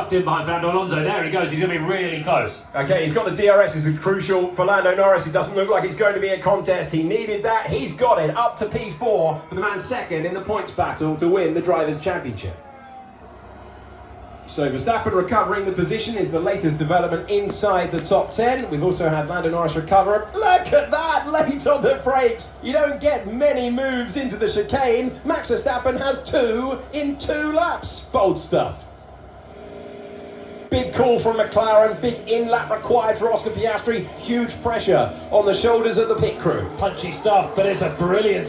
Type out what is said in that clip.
tucked in behind Fernando Alonso. There he goes, he's going to be really close. Okay, he's got the DRS. This is crucial for Lando Norris. It doesn't look like it's going to be a contest. He needed that. He's got it up to P4 for the man second in the points battle to win the Drivers' Championship. So Verstappen recovering the position is the latest development inside the top 10. We've also had Lando Norris recover. Look at that, late on the brakes. You don't get many moves into the chicane. Max Verstappen has 2 in 2 laps. Bold stuff. Big call from McLaren, big in-lap required for Oscar Piastri. Huge pressure on the shoulders of the pit crew. Punchy stuff, but it's a brilliant